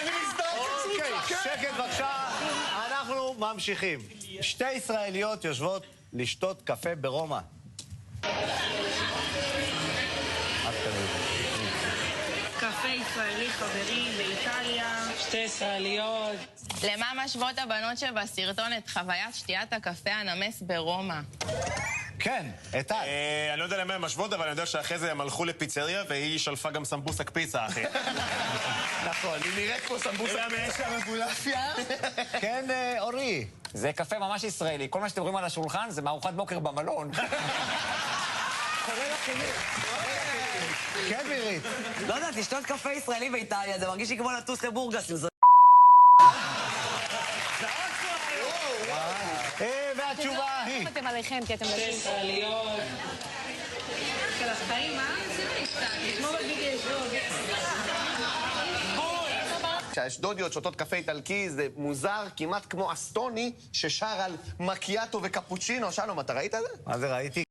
אני מזדהה. אוקיי, שקט בבקשה. אנחנו ממשיכים. שתי ישראליות יושבות לשתות קפה ברומא. קפה ישראלי חברי באיטליה. שתי ישראליות. למה משוות הבנות שבסרטון את חוויית שתיית הקפה הנמס ברומא? כן, איתן. אני לא יודע למה הם משוות, אבל אני יודע שאחרי זה הם הלכו לפיצריה, והיא שלפה גם סמבוסק פיצה, אחי. נכון, היא נראית כמו סמבוסק. למה יש לה מבולפיה? כן, אורי. זה קפה ממש ישראלי. כל מה שאתם רואים על השולחן זה מארוחת בוקר במלון. כן, מירית. לא יודעת, לשתות קפה ישראלי באיטליה, זה מרגיש לי כמו לטוס לבורגס עם זאת. והתשובה היא... אתם עליכם, כי אתם שתי ישראליות. של החיים, מה? זה באיטליה. כמו בווידאו זוג. כשהאשדודיות שותות קפה איטלקי זה מוזר, כמעט כמו אסטוני ששר על מקיאטו וקפוצ'ינו. שלום, אתה ראית את זה? מה זה ראיתי?